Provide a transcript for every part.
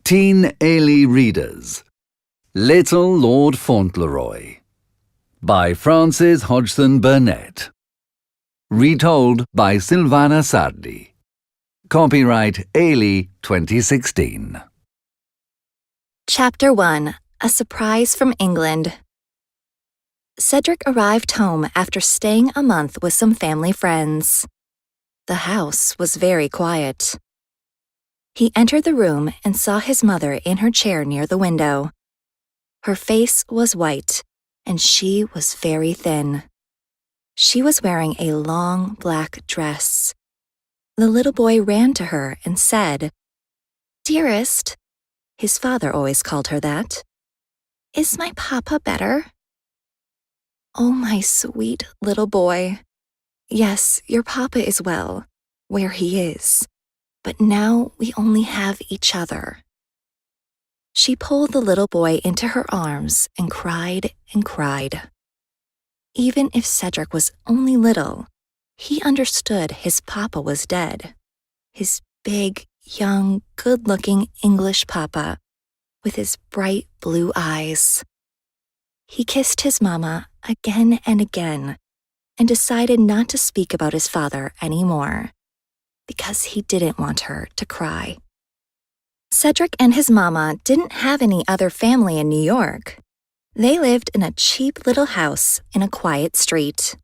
Teen Ailey Readers. Little Lord Fauntleroy by Frances Hodgson Burnett. Retold by Silvana Sardi. Copyright Ailey 2016. Chapter 1. A Surprise from England. Cedric arrived home after staying a month with some family friends. The house was very quiet. He entered the room and saw his mother in her chair near the window. Her face was white, and she was very thin. She was wearing a long black dress. The little boy ran to her and said, "Dearest," his father always called her that, "is my papa better?" "Oh, my sweet little boy. Yes, your papa is well, where he is, but now we only have each other." She pulled the little boy into her arms and cried and cried. Even if Cedric was only little, he understood his papa was dead. His big, young, good-looking English papa with his bright blue eyes. He kissed his mama again and again and decided not to speak about his father anymore because he didn't want her to cry. Cedric and his mama didn't have any other family in New York. They lived in a cheap little house in a quiet street.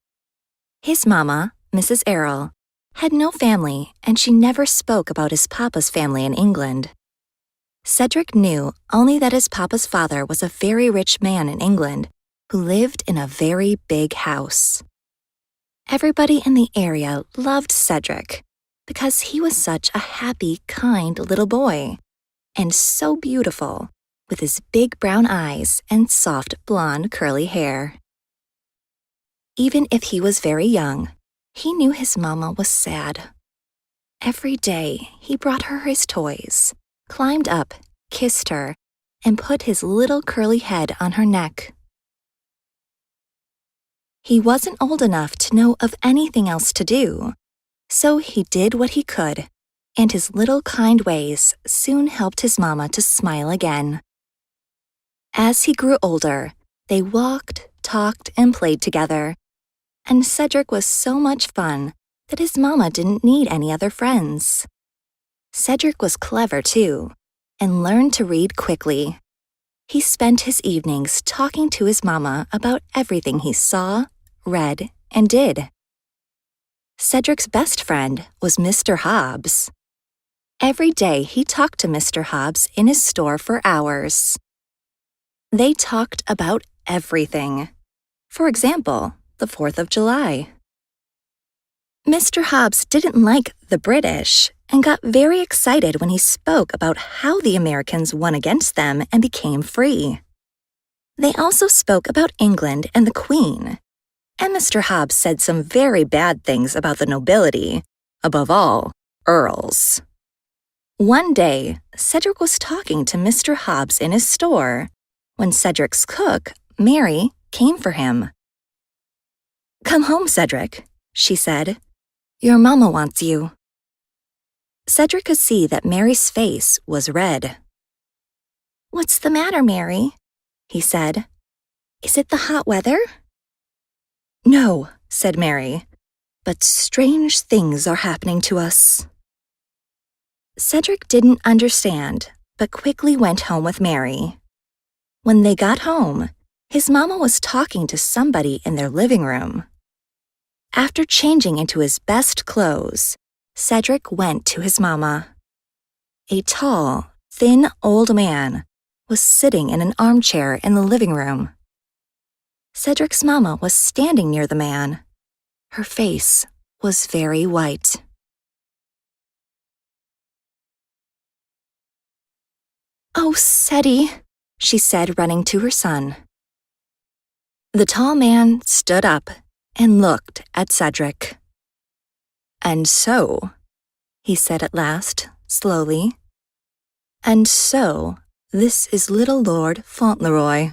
His mama, Mrs. Errol, had no family, and she never spoke about his papa's family in England. Cedric knew only that his papa's father was a very rich man in England who lived in a very big house. Everybody in the area loved Cedric because he was such a happy, kind little boy, and so beautiful, with his big brown eyes and soft blonde curly hair. Even if he was very young, he knew his mama was sad. Every day he brought her his toys, climbed up, kissed her, and put his little curly head on her neck. He wasn't old enough to know of anything else to do, so he did what he could, and his little kind ways soon helped his mama to smile again. As he grew older, they walked, talked, and played together, and Cedric was so much fun that his mama didn't need any other friends. Cedric was clever too, and learned to read quickly. He spent his evenings talking to his mama about everything he saw, read, and did. Cedric's best friend was Mr. Hobbs. Every day he talked to Mr. Hobbs in his store for hours. They talked about everything. For example, the 4th of July. Mr. Hobbs didn't like the British and got very excited when he spoke about how the Americans won against them and became free. They also spoke about England and the Queen, and Mr. Hobbs said some very bad things about the nobility, above all, earls. One day, Cedric was talking to Mr. Hobbs in his store when Cedric's cook, Mary, came for him. "Come home, Cedric," she said. "Your mama wants you." Cedric could see that Mary's face was red. "What's the matter, Mary?" he said. "Is it the hot weather?" "No," said Mary, "but strange things are happening to us." Cedric didn't understand, but quickly went home with Mary. When they got home, his mama was talking to somebody in their living room. After changing into his best clothes, Cedric went to his mama. A tall, thin old man was sitting in an armchair in the living room. Cedric's mama was standing near the man. Her face was very white. "Oh, Ceddy," she said, running to her son. The tall man stood up and looked at Cedric. "And so," he said at last, slowly, "and so this is little Lord Fauntleroy."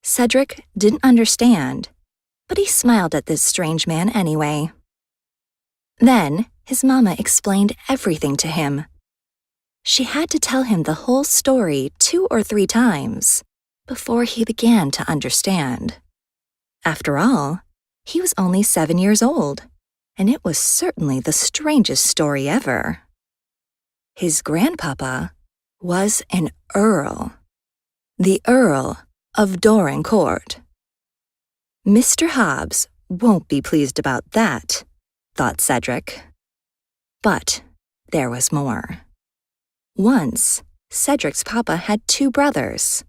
Cedric didn't understand, but he smiled at this strange man anyway. Then his mama explained everything to him. She had to tell him the whole story 2 or 3 times before he began to understand. After all, he was only 7 years old, and it was certainly the strangest story ever. His grandpapa was an earl, the Earl of Doran Court. Mr. Hobbs won't be pleased about that, thought Cedric. But there was more. Once, Cedric's papa had 2 brothers,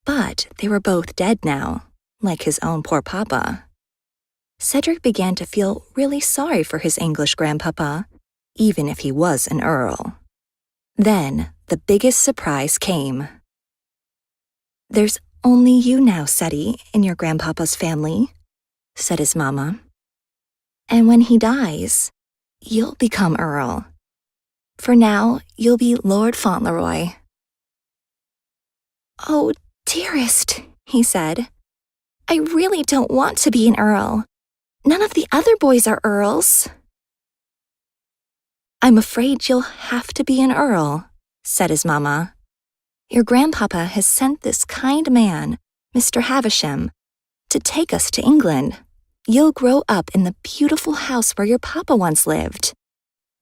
but they were both dead now, like his own poor papa. Cedric began to feel really sorry for his English grandpapa, even if he was an earl. Then the biggest surprise came. "There's only you now, Ceddy, in your grandpapa's family," said his mama. "And when he dies, you'll become Earl. For now, you'll be Lord Fauntleroy." "Oh, dearest," he said, "I really don't want to be an Earl. None of the other boys are Earls." "I'm afraid you'll have to be an Earl," said his mama. "Your grandpapa has sent this kind man, Mr. Havisham, to take us to England. You'll grow up in the beautiful house where your papa once lived.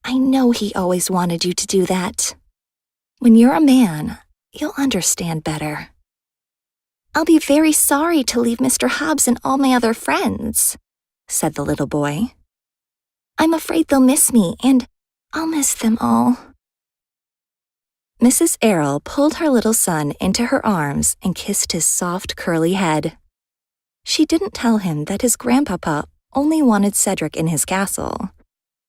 I know he always wanted you to do that. When you're a man, you'll understand better." "I'll be very sorry to leave Mr. Hobbs and all my other friends," said the little boy. "I'm afraid they'll miss me, and I'll miss them all." Mrs. Errol pulled her little son into her arms and kissed his soft, curly head. She didn't tell him that his grandpapa only wanted Cedric in his castle,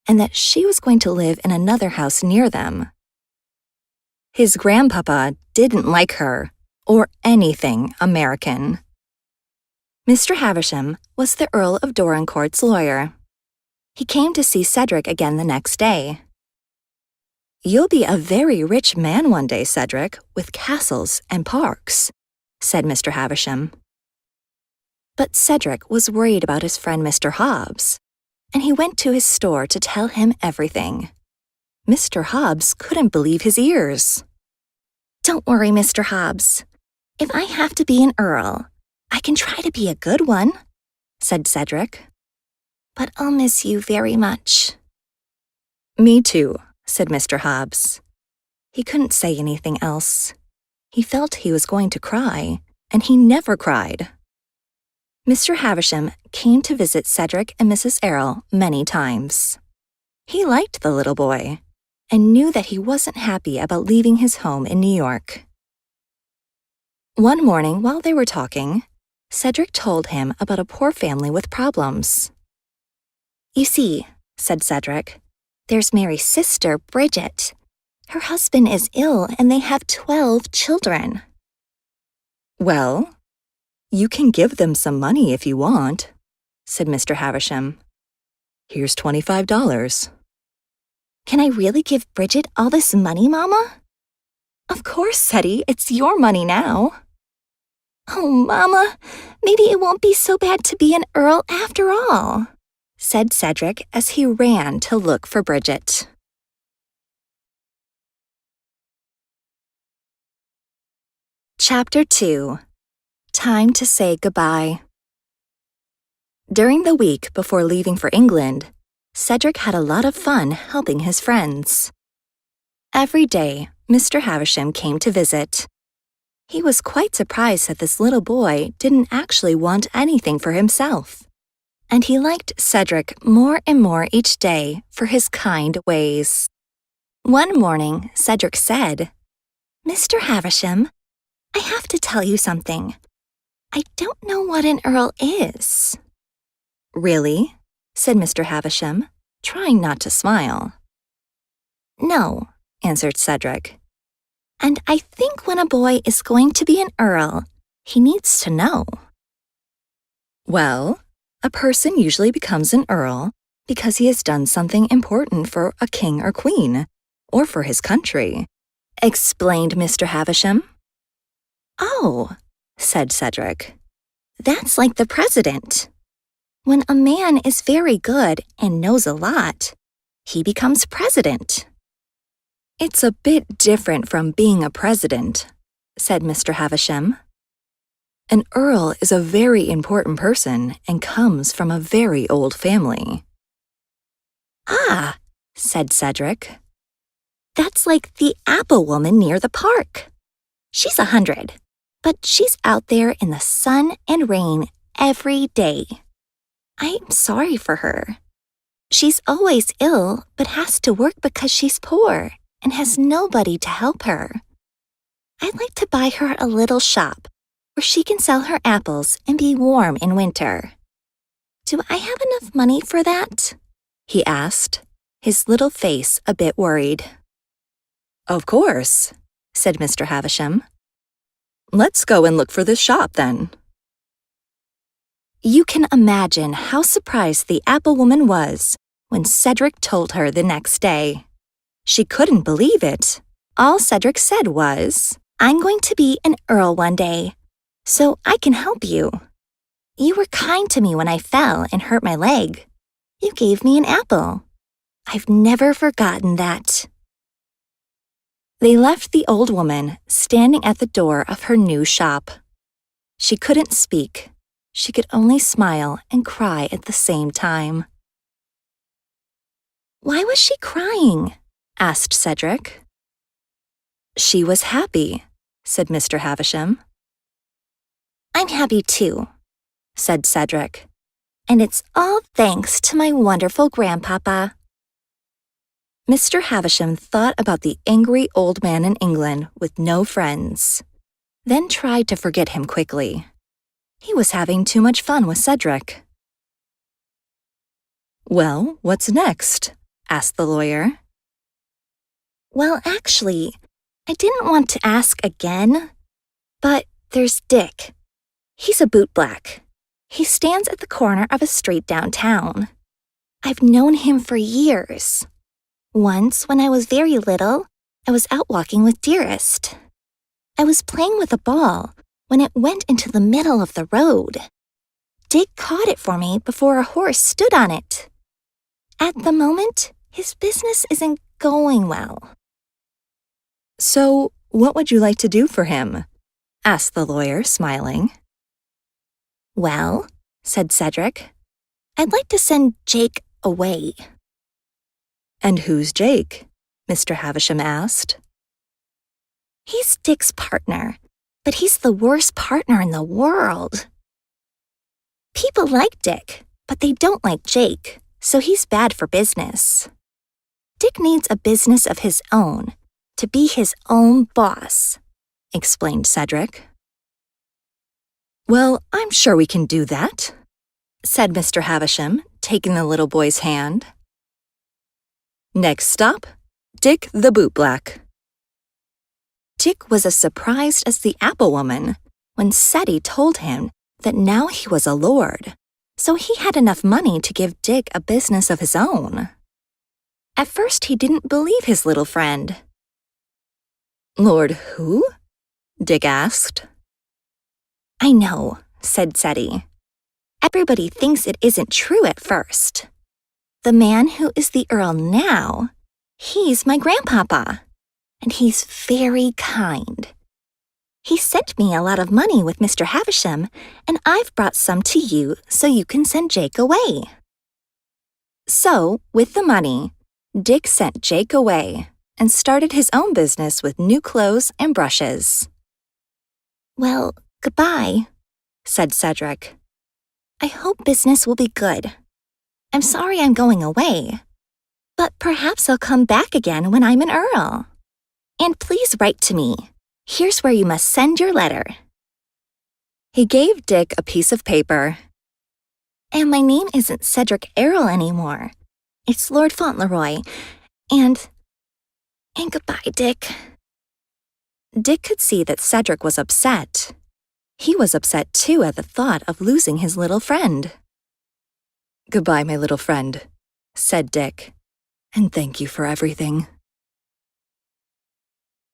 and that she was going to live in another house near them. His grandpapa didn't like her, or anything American. Mr. Havisham was the Earl of Dorincourt's lawyer. He came to see Cedric again the next day. "You'll be a very rich man one day, Cedric, with castles and parks," said Mr. Havisham. But Cedric was worried about his friend Mr. Hobbs, and he went to his store to tell him everything. Mr. Hobbs couldn't believe his ears. "Don't worry, Mr. Hobbs. If I have to be an earl, I can try to be a good one," said Cedric. "But I'll miss you very much." "Me too," said Mr. Hobbs. He couldn't say anything else. He felt he was going to cry, and he never cried. Mr. Havisham came to visit Cedric and Mrs. Errol many times. He liked the little boy, and knew that he wasn't happy about leaving his home in New York. One morning while they were talking, Cedric told him about a poor family with problems. "You see," said Cedric, "there's Mary's sister, Bridget. Her husband is ill and they have 12 children." "Well, you can give them some money if you want," said Mr. Havisham. "Here's $25. "Can I really give Bridget all this money, Mama?" "Of course, Ceddy, it's your money now." "Oh, Mama, maybe it won't be so bad to be an earl after all," said Cedric as he ran to look for Bridget. Chapter 2. Time to Say Goodbye. During the week before leaving for England, Cedric had a lot of fun helping his friends. Every day, Mr. Havisham came to visit. He was quite surprised that this little boy didn't actually want anything for himself, and he liked Cedric more and more each day for his kind ways. One morning, Cedric said, "Mr. Havisham, I have to tell you something. I don't know what an earl is." "Really?" said Mr. Havisham, trying not to smile. "No," answered Cedric. "And I think when a boy is going to be an earl, he needs to know." "Well, a person usually becomes an earl because he has done something important for a king or queen, or for his country," explained Mr. Havisham. "Oh," said Cedric, "that's like the president. When a man is very good and knows a lot, he becomes president." "It's a bit different from being a president," said Mr. Havisham. "An earl is a very important person and comes from a very old family." "Ah," said Cedric. "That's like the apple woman near the park. She's 100, but she's out there in the sun and rain every day. I'm sorry for her. She's always ill, but has to work because she's poor and has nobody to help her. I'd like to buy her a little shop where she can sell her apples and be warm in winter. Do I have enough money for that?" he asked, his little face a bit worried. "Of course," said Mr. Havisham. "Let's go and look for this shop, then." You can imagine how surprised the apple woman was when Cedric told her the next day. She couldn't believe it. All Cedric said was, "I'm going to be an earl one day, so I can help you. You were kind to me when I fell and hurt my leg. You gave me an apple. I've never forgotten that." They left the old woman standing at the door of her new shop. She couldn't speak. She could only smile and cry at the same time. "Why was she crying?" asked Cedric. "She was happy," said Mr. Havisham. "I'm happy too," said Cedric. "And it's all thanks to my wonderful grandpapa." Mr. Havisham thought about the angry old man in England with no friends, then tried to forget him quickly. He was having too much fun with Cedric. "Well, what's next?" asked the lawyer. "Well, actually, I didn't want to ask again, but there's Dick. He's a bootblack. He stands at the corner of a street downtown. I've known him for years. Once, when I was very little, I was out walking with Dearest. I was playing with a ball when it went into the middle of the road. Dick caught it for me before a horse stood on it. At the moment, his business isn't going well." "So, what would you like to do for him?" asked the lawyer, smiling. "Well," said Cedric, "I'd like to send Jake away." "And who's Jake?" Mr. Havisham asked. "He's Dick's partner, but he's the worst partner in the world. People like Dick, but they don't like Jake, so he's bad for business. Dick needs a business of his own, to be his own boss," explained Cedric. "Well, I'm sure we can do that," said Mr. Havisham, taking the little boy's hand. "Next stop, Dick the bootblack." Dick was as surprised as the apple woman when Seti told him that now he was a lord, so he had enough money to give Dick a business of his own. At first, he didn't believe his little friend. "Lord who?" Dick asked. "I know," said Seti. "Everybody thinks it isn't true at first. The man who is the earl now, he's my grandpapa, and he's very kind. He sent me a lot of money with Mr. Havisham, and I've brought some to you so you can send Jake away." So, with the money, Dick sent Jake away and started his own business with new clothes and brushes. "Well, goodbye," said Cedric. "I hope business will be good. I'm sorry I'm going away, but perhaps I'll come back again when I'm an earl. And please write to me. Here's where you must send your letter." He gave Dick a piece of paper. "And my name isn't Cedric Errol anymore. It's Lord Fauntleroy. And goodbye, Dick." Dick could see that Cedric was upset. He was upset too at the thought of losing his little friend. "Goodbye, my little friend," said Dick, "and thank you for everything."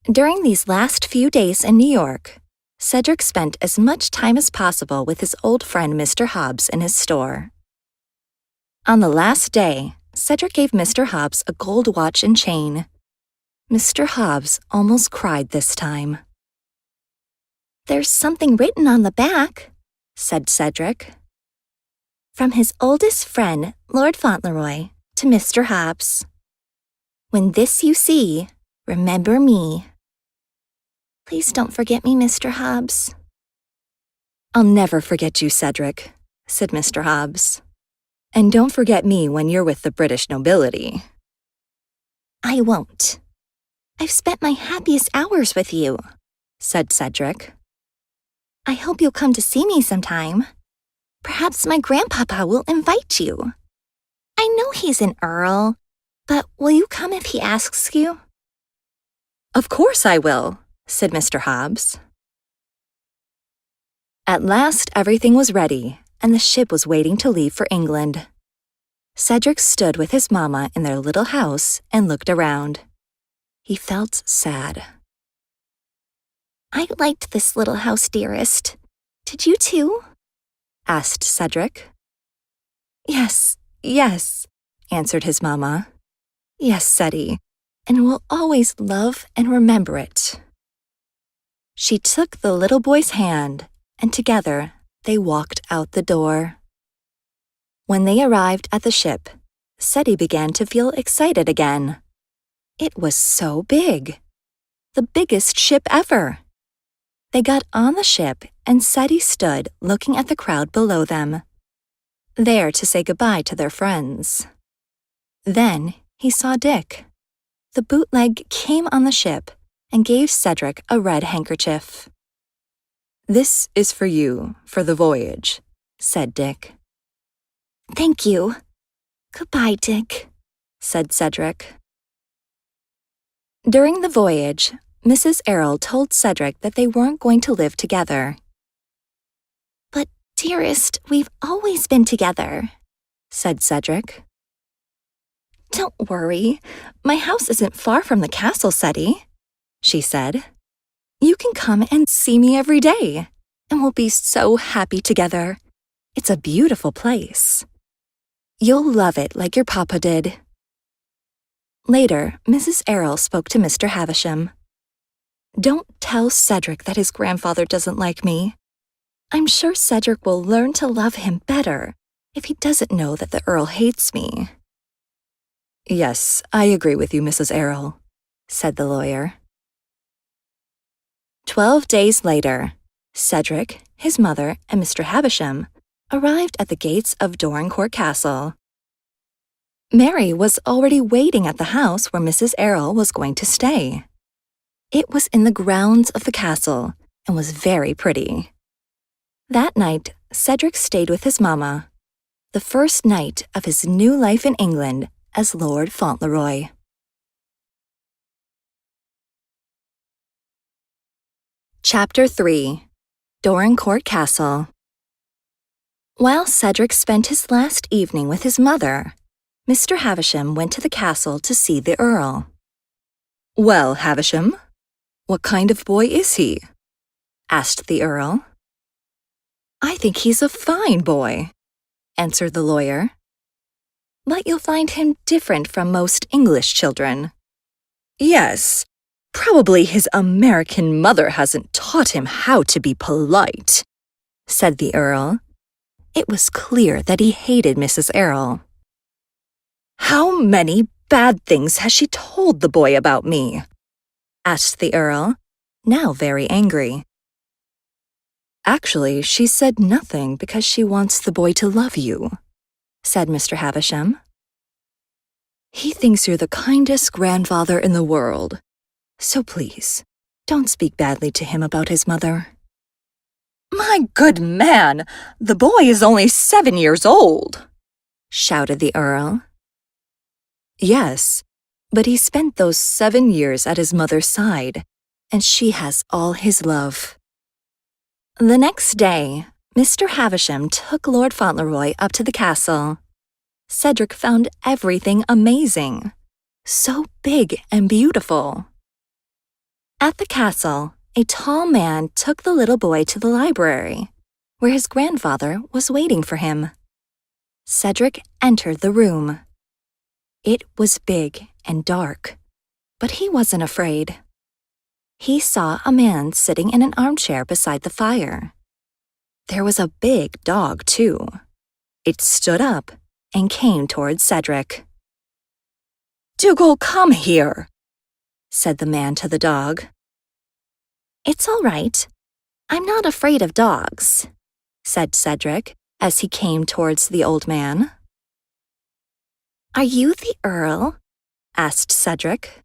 During these last few days in New York, Cedric spent as much time as possible with his old friend Mr. Hobbs in his store. On the last day, Cedric gave Mr. Hobbs a gold watch and chain. Mr. Hobbs almost cried this time. "There's something written on the back," said Cedric. "From his oldest friend, Lord Fauntleroy, to Mr. Hobbs. When this you see, remember me. Please don't forget me, Mr. Hobbs." "I'll never forget you, Cedric," said Mr. Hobbs. "And don't forget me when you're with the British nobility." "I won't. I've spent my happiest hours with you," said Cedric. "I hope you'll come to see me sometime. Perhaps my grandpapa will invite you. I know he's an earl, but will you come if he asks you?" "Of course I will," said Mr. Hobbs. At last everything was ready, and the ship was waiting to leave for England. Cedric stood with his mamma in their little house and looked around. He felt sad. "I liked this little house, dearest. Did you too?" asked Cedric. Yes, answered his mamma. "Yes, Ceddy, and we'll always love and remember it." She took the little boy's hand, and together they walked out the door. When they arrived at the ship, Ceddy began to feel excited again. It was so big. The biggest ship ever. They got on the ship, and Ceddy stood looking at the crowd below them, there to say goodbye to their friends. Then he saw Dick. The bootleg came on the ship and gave Cedric a red handkerchief. "This is for you, for the voyage," said Dick. "Thank you. Goodbye, Dick," said Cedric. During the voyage, Mrs. Errol told Cedric that they weren't going to live together. "But, dearest, we've always been together," said Cedric. "Don't worry. My house isn't far from the castle, Ceddy," she said. "You can come and see me every day, and we'll be so happy together. It's a beautiful place. You'll love it like your papa did." Later, Mrs. Errol spoke to Mr. Havisham. "Don't tell Cedric that his grandfather doesn't like me. I'm sure Cedric will learn to love him better if he doesn't know that the Earl hates me." "Yes, I agree with you, Mrs. Errol," said the lawyer. 12 days later, Cedric, his mother, and Mr. Havisham arrived at the gates of Doran Castle. Mary was already waiting at the house where Mrs. Errol was going to stay. It was in the grounds of the castle and was very pretty. That night, Cedric stayed with his mamma, the first night of his new life in England as Lord Fauntleroy. Chapter 3. Dorincourt Castle. While Cedric spent his last evening with his mother, Mr. Havisham went to the castle to see the Earl. "Well, Havisham, what kind of boy is he?" asked the Earl. "I think he's a fine boy," answered the lawyer. "But you'll find him different from most English children." "Yes, probably his American mother hasn't taught him how to be polite," said the Earl. It was clear that he hated Mrs. Errol. "How many bad things has she told the boy about me?" asked the Earl, now very angry. "Actually, she said nothing because she wants the boy to love you," said Mr. Havisham. "He thinks you're the kindest grandfather in the world, so please, don't speak badly to him about his mother." "My good man, the boy is only 7 years old," shouted the Earl. "Yes, but he spent those 7 years at his mother's side, and she has all his love." The next day, Mr. Havisham took Lord Fauntleroy up to the castle. Cedric found everything amazing, so big and beautiful. At the castle, a tall man took the little boy to the library, where his grandfather was waiting for him. Cedric entered the room. It was big and dark, But he wasn't afraid. He saw a man sitting in an armchair beside the fire. There was a big dog, too. It stood up and came towards Cedric. "Dougal, come here," said the man to the dog. "It's all right. I'm not afraid of dogs," said Cedric as he came towards the old man. "Are you the Earl?" asked Cedric.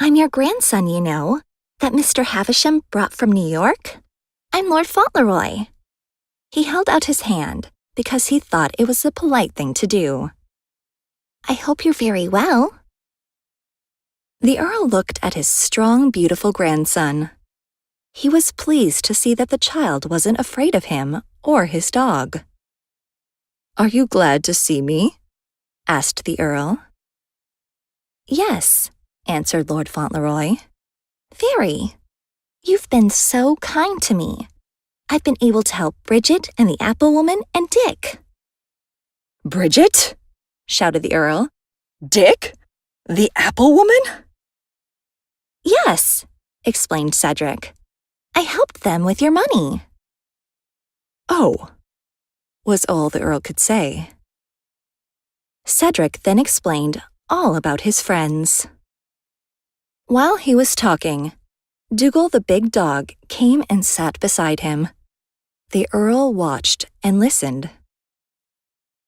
"I'm your grandson, you know, that Mr. Havisham brought from New York. I'm Lord Fauntleroy." He held out his hand because he thought it was the polite thing to do. "I hope you're very well." The Earl looked at his strong, beautiful grandson. He was pleased to see that the child wasn't afraid of him or his dog. "Are you glad to see me?" asked the Earl. "Yes," answered Lord Fauntleroy. "Very. You've been so kind to me. I've been able to help Bridget and the Apple Woman and Dick." "Bridget?" shouted the Earl. "Dick? The Apple Woman?" "Yes," explained Cedric. "I helped them with your money." "Oh," was all the Earl could say. Cedric then explained all about his friends. While he was talking, Dougal the big dog came and sat beside him. The Earl watched and listened.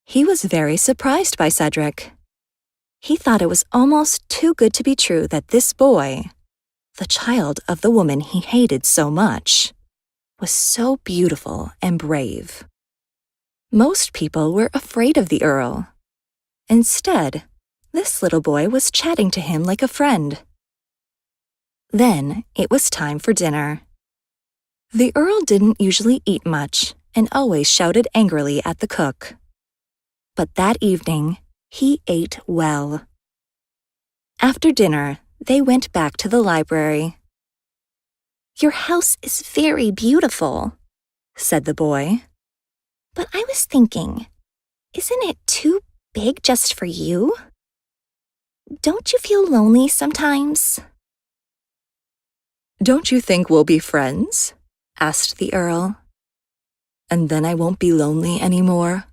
He was very surprised by Cedric. He thought it was almost too good to be true that this boy, the child of the woman he hated so much, was so beautiful and brave. Most people were afraid of the Earl. Instead, this little boy was chatting to him like a friend. Then it was time for dinner. The Earl didn't usually eat much and always shouted angrily at the cook. But that evening, he ate well. After dinner, they went back to the library. "Your house is very beautiful," said the boy. "But I was thinking, isn't it too big just for you? Don't you feel lonely sometimes?" "Don't you think we'll be friends?" asked the Earl. "And then I won't be lonely anymore?"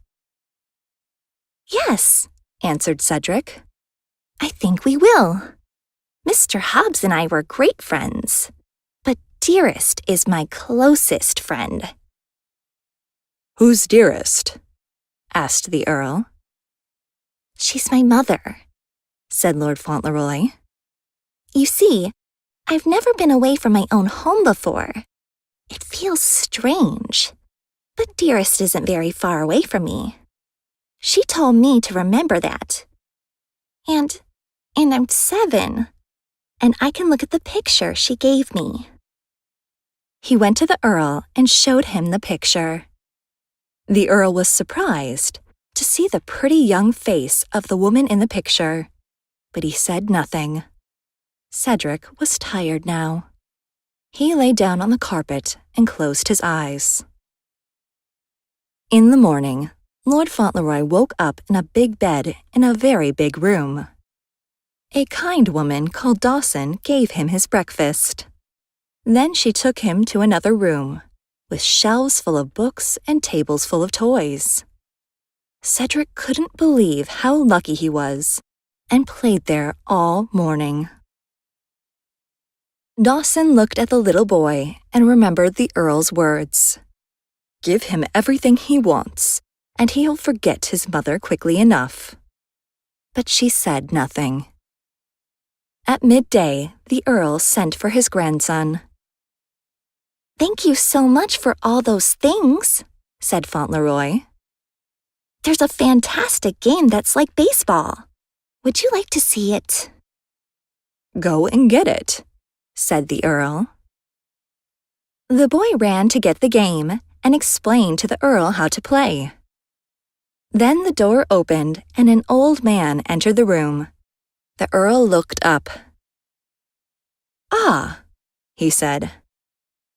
"Yes," answered Cedric. "I think we will. Mr. Hobbs and I were great friends, but Dearest is my closest friend." "Who's Dearest?" asked the Earl. "She's my mother," said Lord Fauntleroy. "You see, I've never been away from my own home before. It feels strange, but Dearest isn't very far away from me. She told me to remember that. And I'm 7, and I can look at the picture she gave me." He went to the Earl and showed him the picture. The Earl was surprised to see the pretty young face of the woman in the picture, but he said nothing. Cedric was tired now. He lay down on the carpet and closed his eyes. In the morning, Lord Fauntleroy woke up in a big bed in a very big room. A kind woman called Dawson gave him his breakfast. Then she took him to another room, with shelves full of books and tables full of toys. Cedric couldn't believe how lucky he was, and played there all morning. Dawson looked at the little boy and remembered the Earl's words. "Give him everything he wants, and he'll forget his mother quickly enough." But she said nothing. At midday, the Earl sent for his grandson. "Thank you so much for all those things," said Fauntleroy. "There's a fantastic game that's like baseball. Would you like to see it?" "Go and get it," said the Earl. The boy ran to get the game and explained to the Earl how to play. Then the door opened and an old man entered the room. The Earl looked up. "Ah," he said.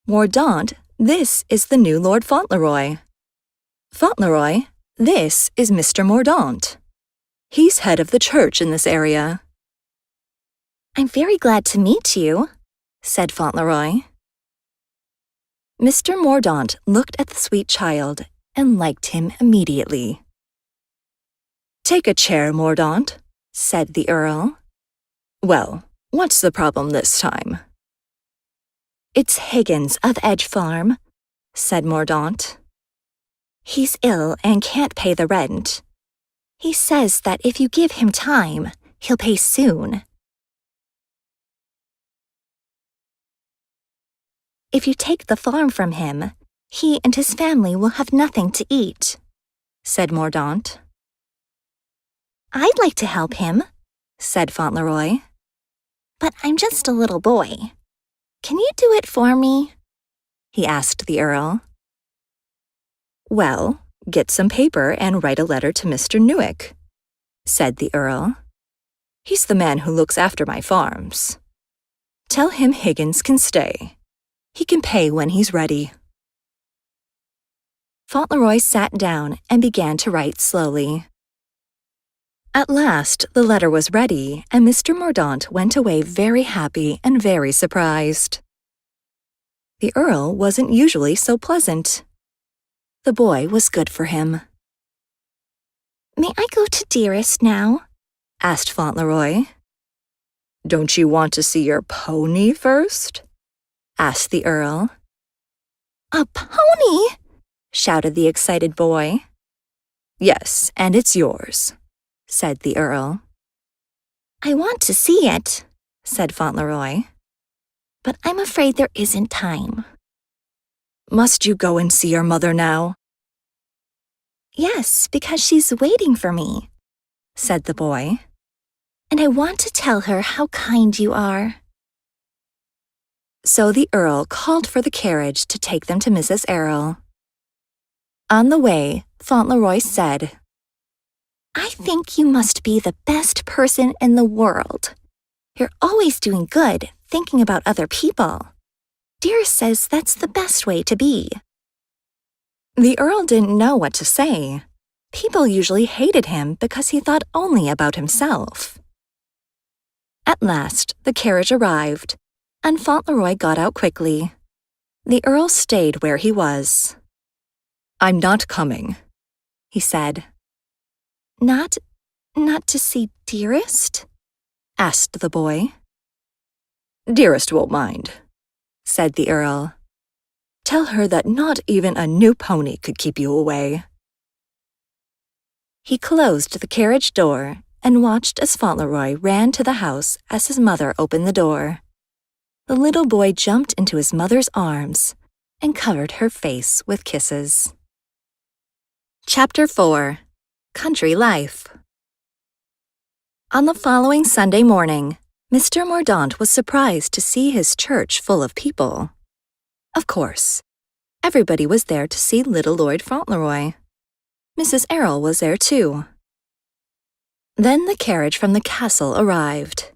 "Mordaunt, this is the new Lord Fauntleroy. Fauntleroy, this is Mr. Mordaunt. He's head of the church in this area, I'm very glad to meet you, said Fauntleroy. Mr. Mordaunt looked at the sweet child and liked him immediately. "Take a chair, Mordaunt," said the Earl. "Well, what's the problem this time?" "It's Higgins of Edge Farm," said Mordaunt. "He's ill and can't pay the rent. He says that if you give him time, he'll pay soon. If you take the farm from him, he and his family will have nothing to eat," said Mordaunt. "I'd like to help him," said Fauntleroy. "But I'm just a little boy. Can you do it for me?" he asked the Earl. "Well, get some paper and write a letter to Mr. Newick," said the Earl. "He's the man who looks after my farms. Tell him Higgins can stay. He can pay when he's ready." Fauntleroy sat down and began to write slowly. At last the letter was ready, and Mr. Mordaunt went away very happy and very surprised. The Earl wasn't usually so pleasant. The boy was good for him. "May I go to Dearest now?" asked Fauntleroy. "Don't you want to see your pony first?" asked the Earl. "A pony?" shouted the excited boy. "Yes, and it's yours," said the Earl. "I want to see it," said Fauntleroy. "But I'm afraid there isn't time." "Must you go and see your mother now?" "Yes, because she's waiting for me," said the boy. "And I want to tell her how kind you are." So the Earl called for the carriage to take them to Mrs. Errol. On the way, Fauntleroy said, "I think you must be the best person in the world. You're always doing good, thinking about other people. Dearest says that's the best way to be." The Earl didn't know what to say. People usually hated him because he thought only about himself. At last, the carriage arrived, and Fauntleroy got out quickly. The Earl stayed where he was. "I'm not coming," he said. Not to see Dearest?" asked the boy. "Dearest won't mind," said the Earl. "Tell her that not even a new pony could keep you away." He closed the carriage door and watched as Fauntleroy ran to the house as his mother opened the door. The little boy jumped into his mother's arms and covered her face with kisses. Chapter 4. Country Life. On the following Sunday morning, Mr. Mordaunt was surprised to see his church full of people. Of course, everybody was there to see little Lord Fauntleroy. Mrs. Errol was there too. Then the carriage from the castle arrived.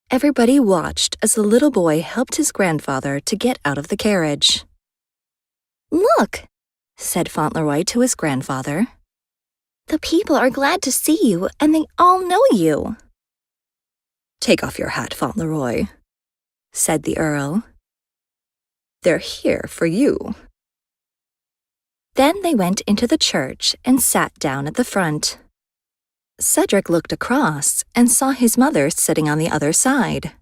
Everybody watched as the little boy helped his grandfather to get out of the carriage. "Look," said Fauntleroy to his grandfather. "The people are glad to see you, and they all know you." "Take off your hat, Fauntleroy," said the Earl. "They're here for you." Then they went into the church and sat down at the front. Cedric looked across and saw his mother sitting on the other side.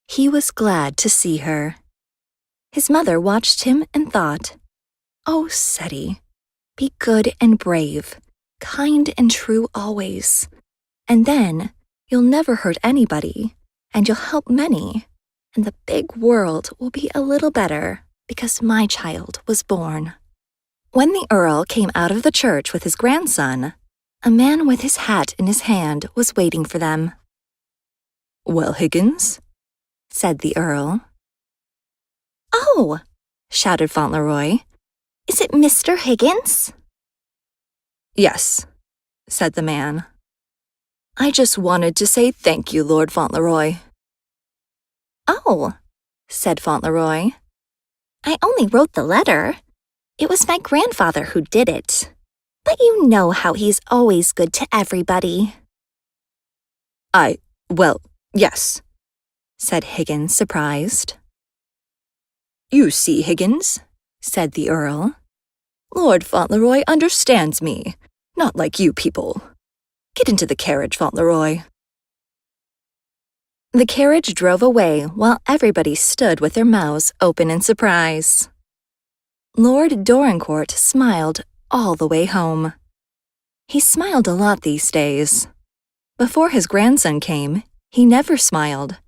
He was glad to see her. His mother watched him and thought, "Oh, Ceddie, be good and brave, kind and true always, and then you'll never hurt anybody, and you'll help many, and the big world will be a little better because my child was born." When the Earl came out of the church with his grandson, a man with his hat in his hand was waiting for them. "Well, Higgins?" said the Earl. "Oh!" shouted Fauntleroy. "Is it Mr. Higgins?" "Yes," said the man. "I just wanted to say thank you, Lord Fauntleroy." "Oh," said Fauntleroy. "I only wrote the letter. It was my grandfather who did it. But you know how he's always good to everybody." Well, yes," said Higgins, surprised. "You see, Higgins," said the Earl, "Lord Fauntleroy understands me, not like you people. Get into the carriage, Fauntleroy." The carriage drove away while everybody stood with their mouths open in surprise. Lord Dorincourt smiled all the way home. He smiled a lot these days. Before his grandson came, he never smiled.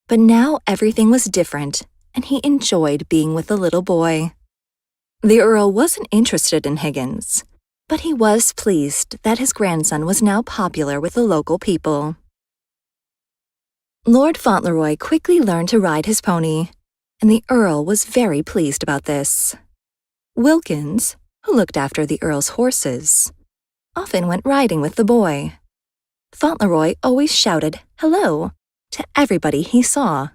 But now everything was different, and he enjoyed being with the little boy. The Earl wasn't interested in Higgins, but he was pleased that his grandson was now popular with the local people. Lord Fauntleroy quickly learned to ride his pony, and the Earl was very pleased about this. Wilkins, who looked after the Earl's horses, often went riding with the boy. Fauntleroy always shouted "hello" to everybody he saw.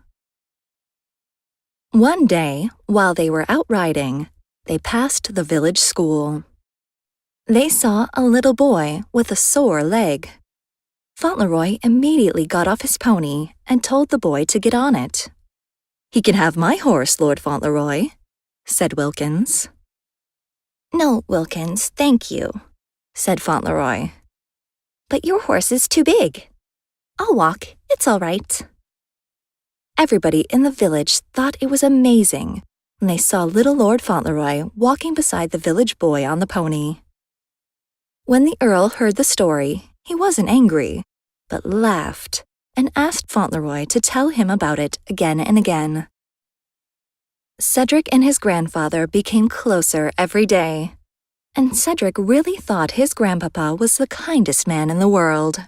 One day, while they were out riding, they passed the village school. They saw a little boy with a sore leg. Fauntleroy immediately got off his pony and told the boy to get on it. "He can have my horse, Lord Fauntleroy," said Wilkins. "No, Wilkins, thank you," said Fauntleroy. "But your horse is too big. I'll walk, it's all right." Everybody in the village thought it was amazing when they saw little Lord Fauntleroy walking beside the village boy on the pony. When the Earl heard the story, he wasn't angry, but laughed and asked Fauntleroy to tell him about it again and again. Cedric and his grandfather became closer every day, and Cedric really thought his grandpapa was the kindest man in the world.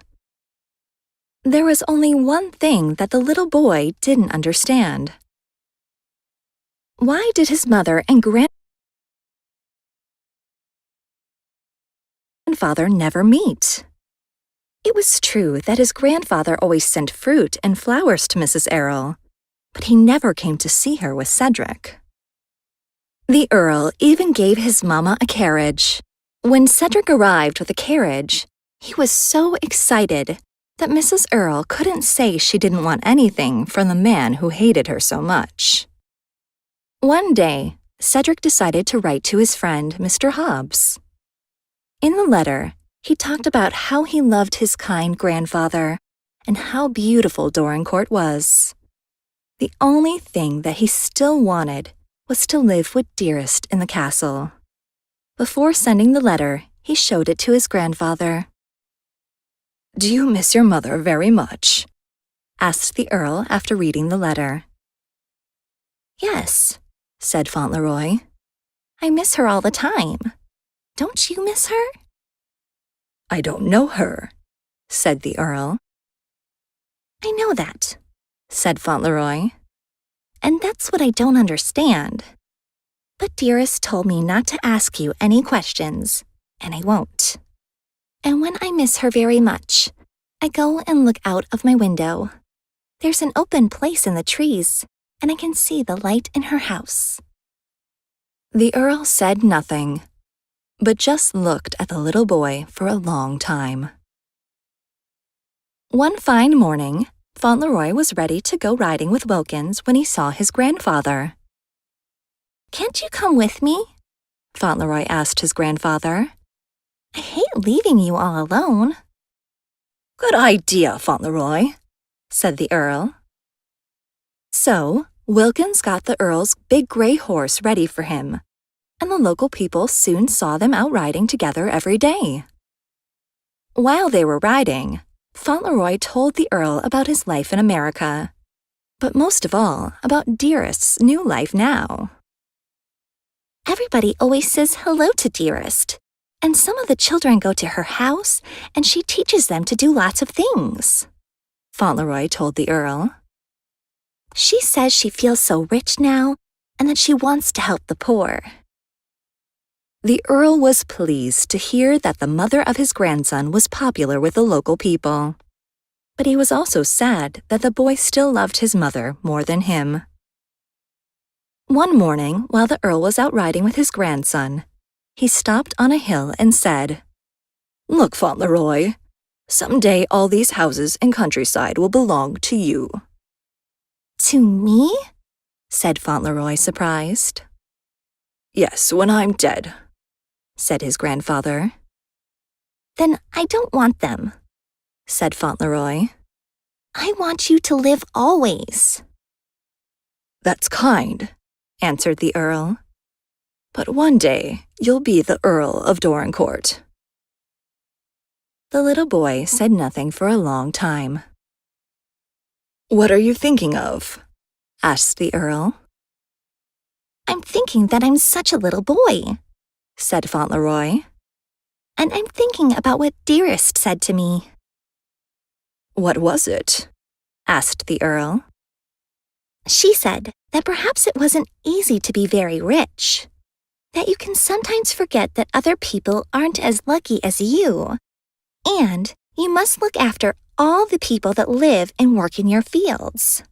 There was only one thing that the little boy didn't understand. Why did his mother and grandfather never meet? It was true that his grandfather always sent fruit and flowers to Mrs. Errol, but he never came to see her with Cedric. The Earl even gave his mama a carriage. When Cedric arrived with the carriage, he was so excited that Mrs. Earl couldn't say she didn't want anything from the man who hated her so much. One day, Cedric decided to write to his friend, Mr. Hobbs. In the letter, he talked about how he loved his kind grandfather and how beautiful Dorincourt was. The only thing that he still wanted was to live with Dearest in the castle. Before sending the letter, he showed it to his grandfather. "Do you miss your mother very much?" asked the Earl after reading the letter. "Yes," said Fauntleroy. "I miss her all the time. Don't you miss her?" "I don't know her," said the Earl. "I know that," said Fauntleroy. "And that's what I don't understand. But Dearest told me not to ask you any questions, and I won't. And when I miss her very much, I go and look out of my window. There's an open place in the trees, and I can see the light in her house." The Earl said nothing, but just looked at the little boy for a long time. One fine morning, Fauntleroy was ready to go riding with Wilkins when he saw his grandfather. "Can't you come with me?" Fauntleroy asked his grandfather. "I hate leaving you all alone." "Good idea, Fauntleroy," said the Earl. So, Wilkins got the Earl's big gray horse ready for him, and the local people soon saw them out riding together every day. While they were riding, Fauntleroy told the Earl about his life in America, but most of all about Dearest's new life now. "Everybody always says hello to Dearest, and some of the children go to her house, and she teaches them to do lots of things," Fauntleroy told the Earl. "She says she feels so rich now, and that she wants to help the poor." The Earl was pleased to hear that the mother of his grandson was popular with the local people. But he was also sad that the boy still loved his mother more than him. One morning, while the Earl was out riding with his grandson, he stopped on a hill and said, "Look, Fauntleroy, someday all these houses and countryside will belong to you." To me? said Fauntleroy, surprised. Yes, when I'm dead, said his grandfather. Then I don't want them, said Fauntleroy. I want you to live always. That's kind, answered the Earl. But one day you'll be the Earl of Dorancourt. The little boy said nothing for a long time. What are you thinking of? asked the Earl. I'm thinking that I'm such a little boy, said Fauntleroy. And I'm thinking about what Dearest said to me. What was it? asked the Earl. She said that perhaps it wasn't easy to be very rich, that you can sometimes forget that other people aren't as lucky as you, and you must look after all the people that live and work in your fields.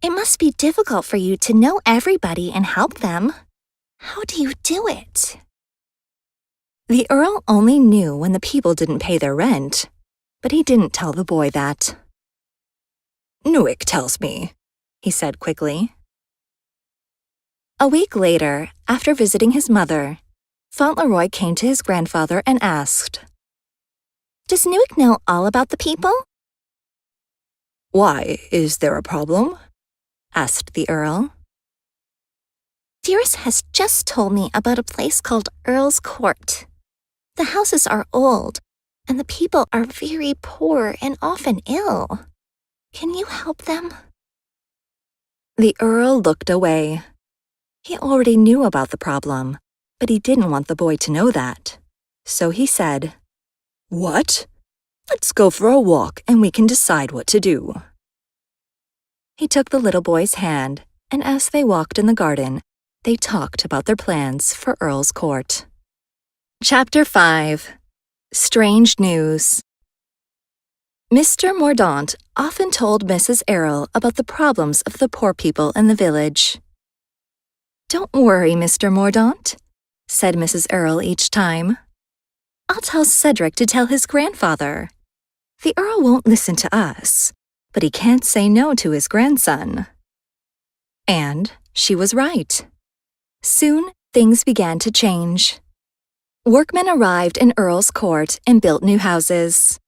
It must be difficult for you to know everybody and help them. How do you do it? The Earl only knew when the people didn't pay their rent, but he didn't tell the boy that. Newick tells me, he said quickly. A week later, after visiting his mother, Fauntleroy came to his grandfather and asked, Does Newick know all about the people? Why, is there a problem? asked the Earl. Dearest has just told me about a place called Earl's Court. The houses are old, and the people are very poor and often ill. Can you help them? The Earl looked away. He already knew about the problem, but he didn't want the boy to know that. So he said, What? Let's go for a walk and we can decide what to do. He took the little boy's hand, and as they walked in the garden, they talked about their plans for Earl's Court. Chapter 5. Strange News. Mr. Mordaunt often told Mrs. Errol about the problems of the poor people in the village. Don't worry, Mr. Mordaunt, said Mrs. Errol each time. I'll tell Cedric to tell his grandfather. The Earl won't listen to us, but he can't say no to his grandson. And she was right. Soon things began to change. Workmen arrived in Earl's Court and built new houses.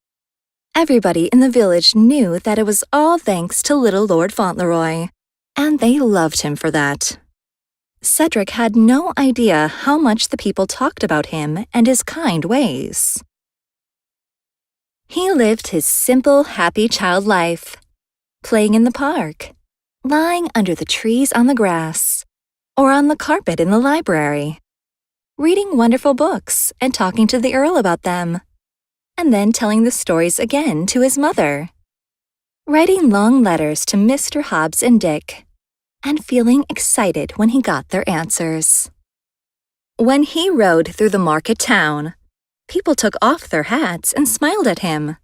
Everybody in the village knew that it was all thanks to little Lord Fauntleroy, and they loved him for that. Cedric had no idea how much the people talked about him and his kind ways. He lived his simple, happy child life, playing in the park, lying under the trees on the grass, or on the carpet in the library, reading wonderful books and talking to the Earl about them, and then telling the stories again to his mother, writing long letters to Mr. Hobbs and Dick, and feeling excited when he got their answers. When he rode through the market town, people took off their hats and smiled at him,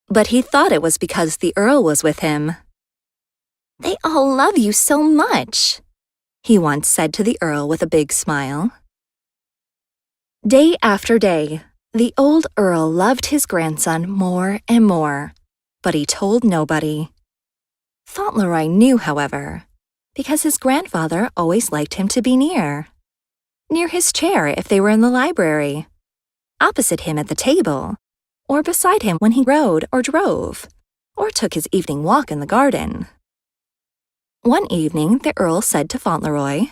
but he thought it was because the Earl was with him. They all love you so much, he once said to the Earl with a big smile. Day after day, the old Earl loved his grandson more and more, but he told nobody. Fauntleroy knew, however, because his grandfather always liked him to be near his chair if they were in the library, opposite him at the table, or beside him when he rode or drove, or took his evening walk in the garden. One evening the Earl said to Fauntleroy,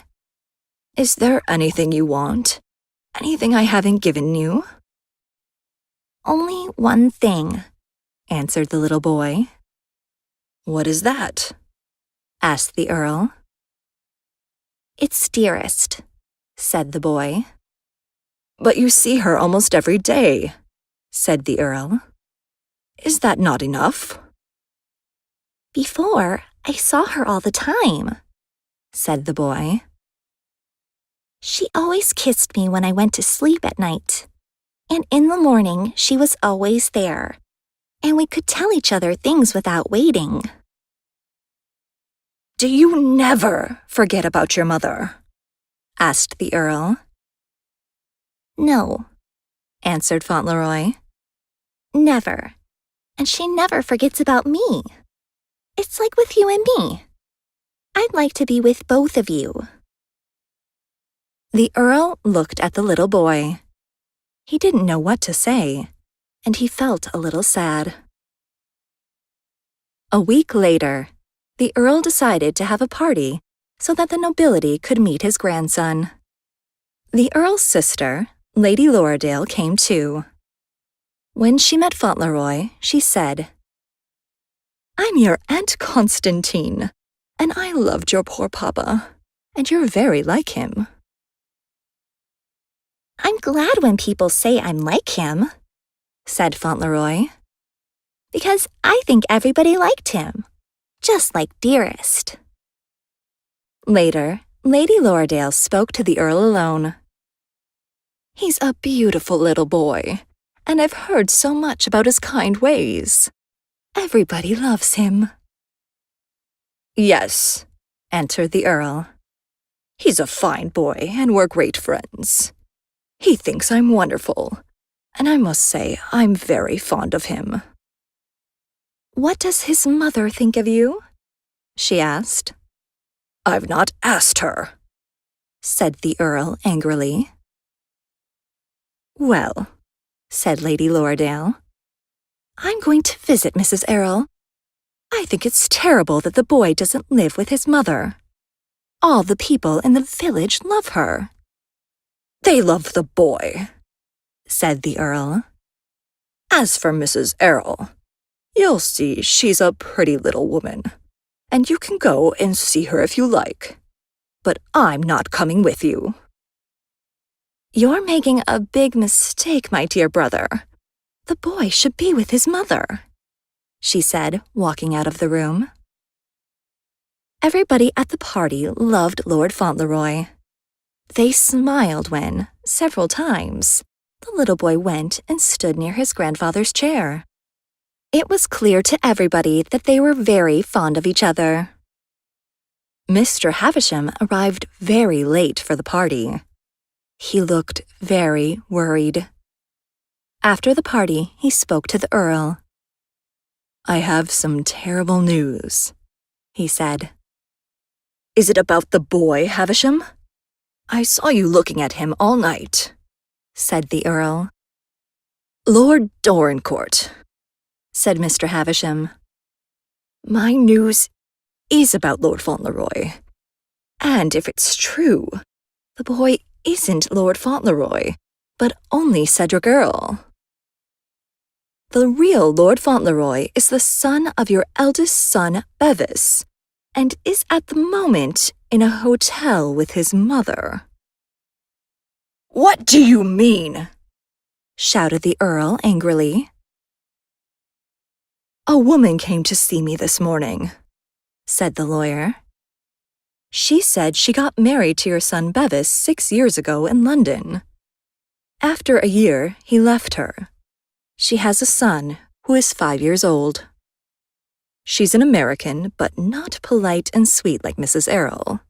"Is there anything you want? Anything I haven't given you?" Only one thing, answered the little boy. What is that? asked the Earl. It's Dearest, said the boy. But you see her almost every day, said the Earl. Is that not enough? Before, I saw her all the time, said the boy. She always kissed me when I went to sleep at night, and in the morning she was always there, and we could tell each other things without waiting. Do you never forget about your mother? asked the Earl. No, answered Fauntleroy. Never. And she never forgets about me. It's like with you and me. I'd like to be with both of you." The Earl looked at the little boy. He didn't know what to say, and he felt a little sad. A week later, the Earl decided to have a party so that the nobility could meet his grandson. The Earl's sister, Lady Lorridale, came too. When she met Fauntleroy, she said, "I'm your Aunt Constantine, and I loved your poor papa, and you're very like him." "I'm glad when people say I'm like him," said Fauntleroy. "because I think everybody liked him, just like Dearest." Later, Lady Lorridale spoke to the Earl alone. "He's a beautiful little boy, and I've heard so much about his kind ways. Everybody loves him." "Yes," answered the Earl. "He's a fine boy, and we're great friends. He thinks I'm wonderful, and I must say I'm very fond of him." "What does his mother think of you?" she asked. "I've not asked her," said the Earl angrily. "Well," said Lady Lorridale, "I'm going to visit Mrs. Errol. I think it's terrible that the boy doesn't live with his mother. All the people in the village love her." "They love the boy," said the Earl. "As for Mrs. Errol, you'll see she's a pretty little woman, and you can go and see her if you like. But I'm not coming with you." "You're making a big mistake, my dear brother. The boy should be with his mother," she said, walking out of the room. Everybody at the party loved Lord Fauntleroy. They smiled when, several times, the little boy went and stood near his grandfather's chair. It was clear to everybody that they were very fond of each other. Mr. Havisham arrived very late for the party. He looked very worried. After the party, he spoke to the Earl. "I have some terrible news," he said. "Is it about the boy, Havisham? I saw you looking at him all night," said the Earl. "Lord Dorincourt," said Mr. Havisham. "My news is about Lord Fauntleroy, and if it's true, the boy isn't Lord Fauntleroy, but only Cedric Earl. The real Lord Fauntleroy is the son of your eldest son, Bevis, and is at the moment in a hotel with his mother." "What do you mean?" shouted the Earl angrily. "A woman came to see me this morning," said the lawyer. "She said she got married to your son Bevis 6 years ago in London. After a year, he left her. She has a son who is 5 years old. She's an American, but not polite and sweet like Mrs. Errol.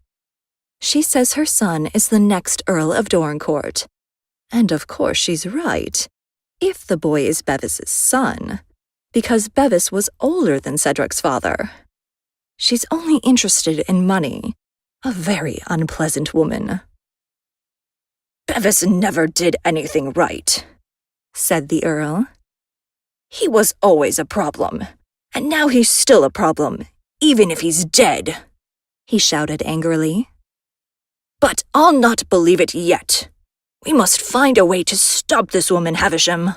She says her son is the next Earl of Dorincourt, and of course she's right, if the boy is Bevis's son, because Bevis was older than Cedric's father. She's only interested in money, a very unpleasant woman." "Bevis never did anything right," said the Earl. "He was always a problem, and now he's still a problem, even if he's dead," he shouted angrily. "But I'll not believe it yet. We must find a way to stop this woman, Havisham."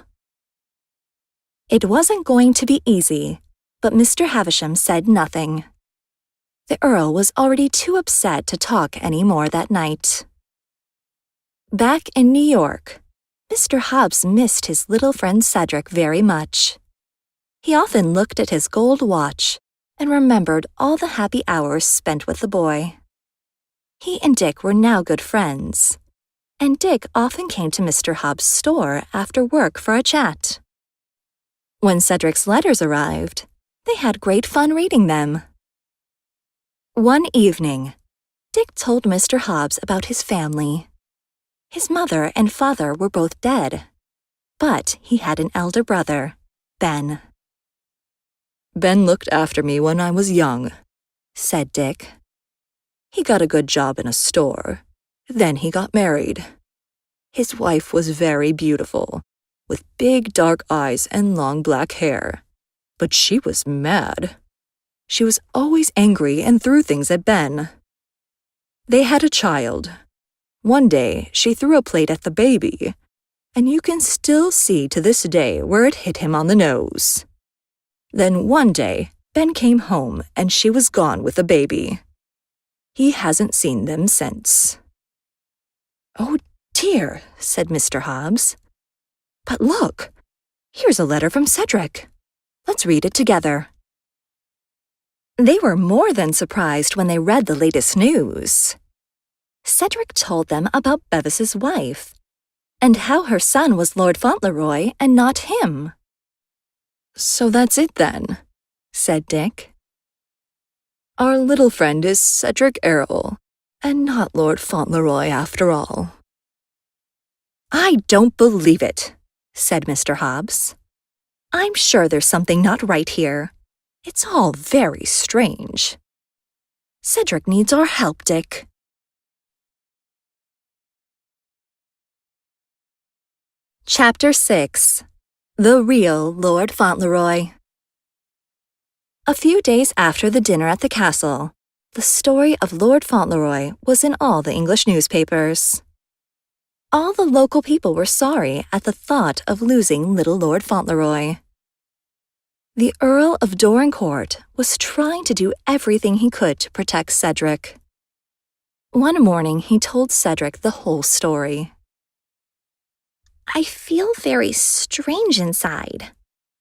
It wasn't going to be easy, but Mr. Havisham said nothing. The Earl was already too upset to talk any more that night. Back in New York, Mr. Hobbs missed his little friend Cedric very much. He often looked at his gold watch and remembered all the happy hours spent with the boy. He and Dick were now good friends, and Dick often came to Mr. Hobbs' store after work for a chat. When Cedric's letters arrived, they had great fun reading them. One evening, Dick told Mr. Hobbs about his family. His mother and father were both dead, but he had an elder brother, Ben. "Ben looked after me when I was young," said Dick. He got a good job in a store. Then he got married. His wife was very beautiful, with big dark eyes and long black hair. But she was mad. She was always angry and threw things at Ben. They had a child. One day, she threw a plate at the baby, and you can still see to this day where it hit him on the nose. Then one day, Ben came home and she was gone with the baby. He hasn't seen them since. "Oh dear," said Mr. Hobbs. "But look, here's a letter from Cedric. Let's read it together." They were more than surprised when they read the latest news. Cedric told them about Bevis's wife, and how her son was Lord Fauntleroy and not him. "So that's it then," said Dick. "Our little friend is Cedric Errol, and not Lord Fauntleroy after all." "I don't believe it," said Mr. Hobbs. "I'm sure there's something not right here. It's all very strange. Cedric needs our help, Dick." Chapter 6. The Real Lord Fauntleroy. A few days after the dinner at the castle, the story of Lord Fauntleroy was in all the English newspapers. All the local people were sorry at the thought of losing little Lord Fauntleroy. The Earl of Dorincourt was trying to do everything he could to protect Cedric. One morning he told Cedric the whole story. I feel very strange inside,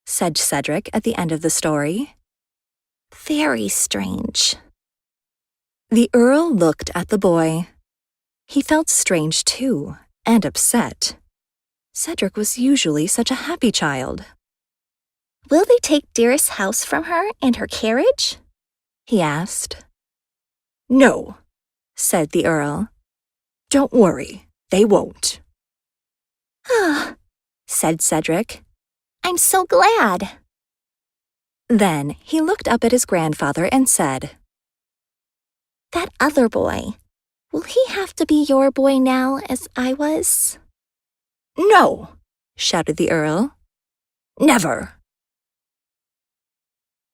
said Cedric at the end of the story. Very strange. The Earl looked at the boy. He felt strange too, and upset. Cedric was usually such a happy child. Will they take Dearest's house from her and her carriage? He asked. No, said the Earl. Don't worry, they won't. Ah, said Cedric. I'm so glad. Then he looked up at his grandfather and said, That other boy, will he have to be your boy now as I was? No, shouted the Earl. Never.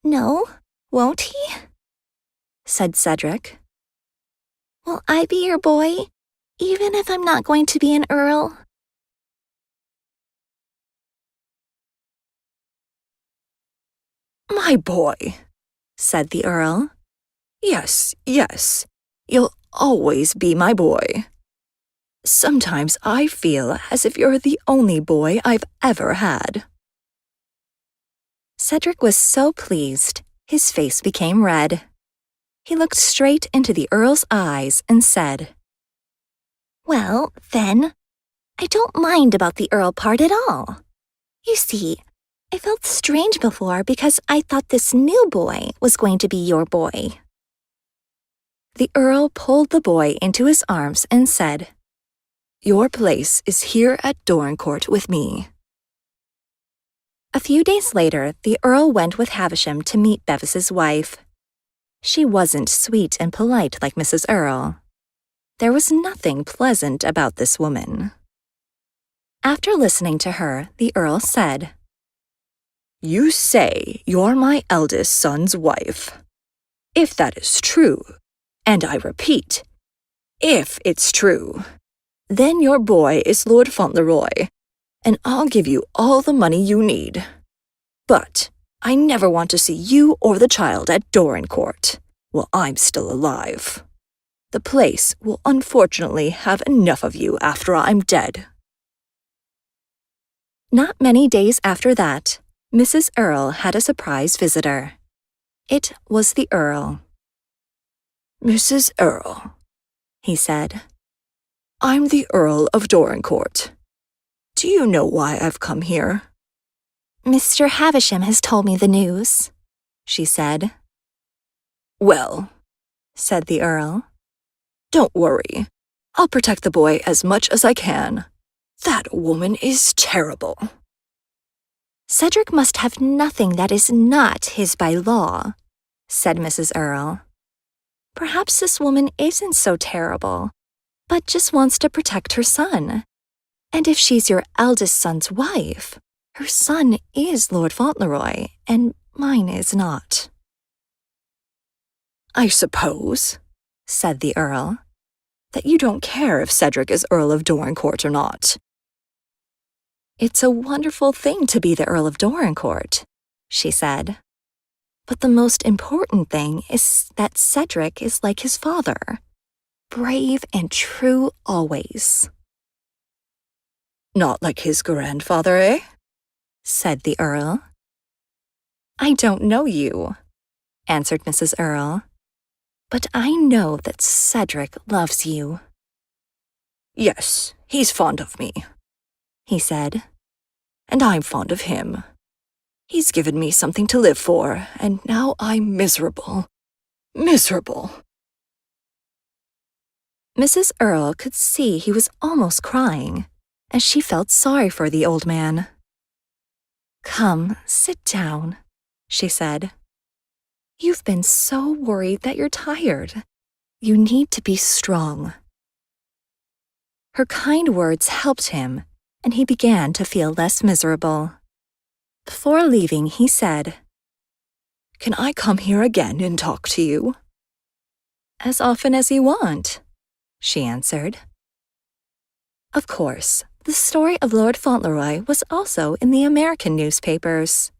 No, won't he? said Cedric. Will I be your boy, even if I'm not going to be an Earl? My boy, said the Earl. Yes, yes, you'll always be my boy. Sometimes I feel as if you're the only boy I've ever had. Cedric was so pleased, his face became red. He looked straight into the Earl's eyes and said, Well, then, I don't mind about the Earl part at all. You see, I felt strange before because I thought this new boy was going to be your boy. The Earl pulled the boy into his arms and said, Your place is here at Dorincourt with me. A few days later, the Earl went with Havisham to meet Bevis's wife. She wasn't sweet and polite like Mrs. Earl. There was nothing pleasant about this woman. After listening to her, the Earl said, You say you're my eldest son's wife. If that is true, and I repeat, if it's true, then your boy is Lord Fauntleroy, and I'll give you all the money you need. But I never want to see you or the child at Dorincourt while I'm still alive. The place will unfortunately have enough of you after I'm dead. Not many days after that, Mrs. Earl had a surprise visitor. It was the Earl. Mrs. Earl, he said, I'm the Earl of Dorincourt. Do you know why I've come here? Mr. Havisham has told me the news, she said. Well, said the Earl, don't worry. I'll protect the boy as much as I can. That woman is terrible. Cedric must have nothing that is not his by law, said Mrs. Earl. Perhaps this woman isn't so terrible, but just wants to protect her son. And if she's your eldest son's wife, her son is Lord Fauntleroy, and mine is not." "I suppose," said the Earl, "that you don't care if Cedric is Earl of Dorincourt or not." "It's a wonderful thing to be the Earl of Dorincourt," she said. "But the most important thing is that Cedric is like his father, brave and true always." "Not like his grandfather, eh?" said the Earl. "I don't know you," answered Mrs. Earl, "but I know that Cedric loves you." "Yes, he's fond of me," he said, "and I'm fond of him. He's given me something to live for, and now I'm miserable. Miserable." Mrs. Earl could see he was almost crying, and she felt sorry for the old man. "Come, sit down," she said. "You've been so worried that you're tired. You need to be strong." Her kind words helped him, and he began to feel less miserable. Before leaving, he said, "Can I come here again and talk to you?" "As often as you want," she answered. Of course, the story of Lord Fauntleroy was also in the American newspapers.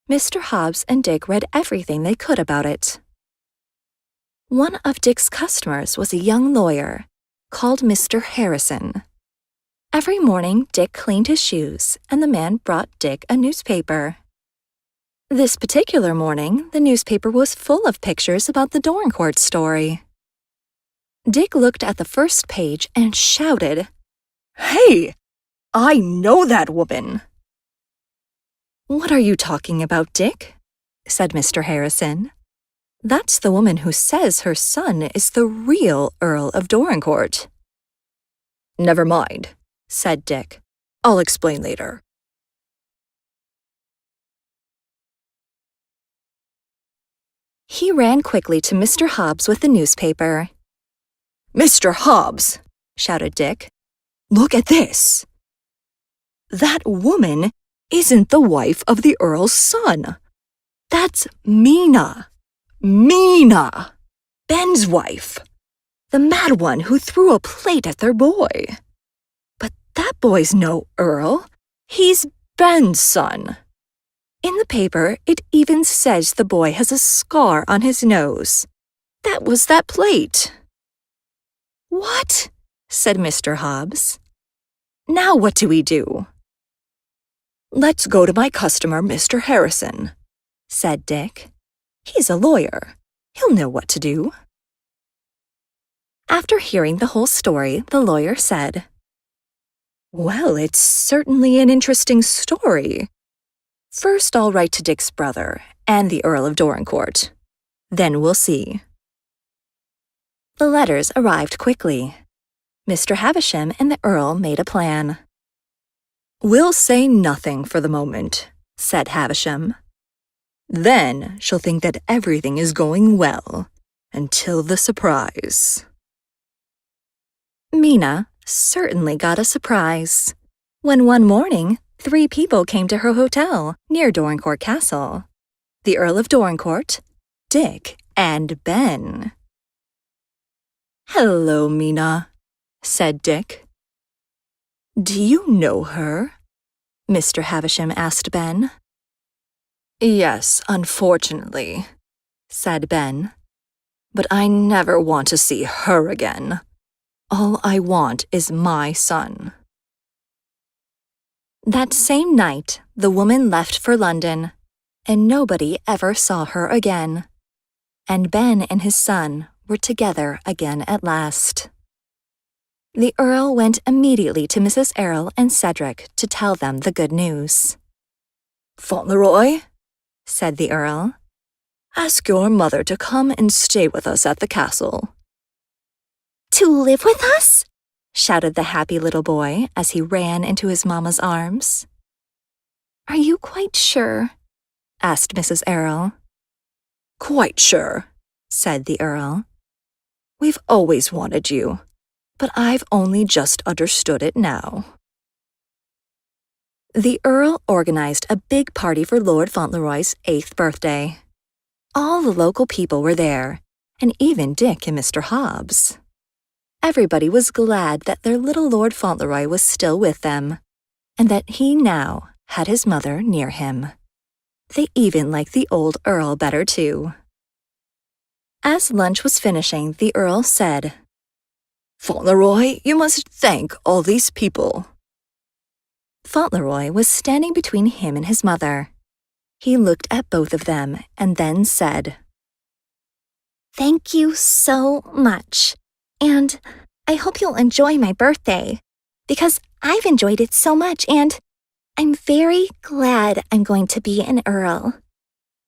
Mr. Hobbs and Dick read everything they could about it. One of Dick's customers was a young lawyer called Mr. Harrison. Every morning, Dick cleaned his shoes, and the man brought Dick a newspaper. This particular morning, the newspaper was full of pictures about the Dorincourt story. Dick looked at the first page and shouted, "Hey! I know that woman!" "What are you talking about, Dick?" said Mr. Harrison. "That's the woman who says her son is the real Earl of Dorincourt." "Never mind," said Dick. "I'll explain later." He ran quickly to Mr. Hobbs with the newspaper. "Mr. Hobbs," shouted Dick, "look at this. That woman isn't the wife of the Earl's son. That's Mina. Mina, Ben's wife. The mad one who threw a plate at their boy. But that boy's no Earl. He's Ben's son. In the paper, it even says the boy has a scar on his nose. That was that plate." "What?" said Mr. Hobbs. "Now what do we do?" "Let's go to my customer, Mr. Harrison," said Dick. "He's a lawyer. He'll know what to do." After hearing the whole story, the lawyer said, "Well, it's certainly an interesting story. First, I'll write to Dick's brother and the Earl of Dorincourt. Then we'll see." The letters arrived quickly. Mr. Havisham and the Earl made a plan. "We'll say nothing for the moment," said Havisham. "Then she'll think that everything is going well, until the surprise." Mina certainly got a surprise when one morning 3 people came to her hotel near Dorincourt Castle: the Earl of Dorincourt, Dick, and Ben. "Hello, Mina," said Dick. "Do you know her?" Mr. Havisham asked Ben. "Yes, unfortunately," said Ben. "But I never want to see her again. All I want is my son." That same night, the woman left for London, and nobody ever saw her again. And Ben and his son were together again at last. The Earl went immediately to Mrs. Errol and Cedric to tell them the good news. "Fauntleroy," said the Earl, "ask your mother to come and stay with us at the castle." To live with us? shouted the happy little boy as he ran into his mamma's arms. Are you quite sure? asked Mrs. Errol. "Quite sure," said the Earl. We've always wanted you, but I've only just understood it now." The Earl organized a big party for Lord Fauntleroy's 8th birthday. All the local people were there, and even Dick and Mr. Hobbs. Everybody was glad that their little Lord Fauntleroy was still with them, and that he now had his mother near him. They even liked the old Earl better too. As lunch was finishing, the Earl said, "Fauntleroy, you must thank all these people." Fauntleroy was standing between him and his mother. He looked at both of them and then said, Thank you so much. And I hope you'll enjoy my birthday, because I've enjoyed it so much, and I'm very glad I'm going to be an Earl.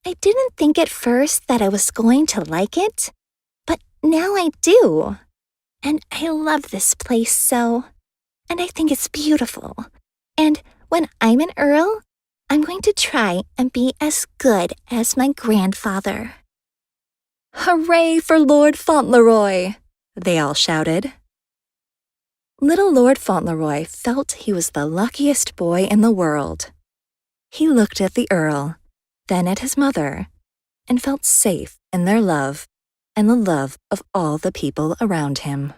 I didn't think at first that I was going to like it, but now I do. And I love this place so, and I think it's beautiful. And when I'm an Earl, I'm going to try and be as good as my grandfather. "Hooray for Lord Fauntleroy!" they all shouted. Little Lord Fauntleroy felt he was the luckiest boy in the world. He looked at the Earl, then at his mother, and felt safe in their love and the love of all the people around him.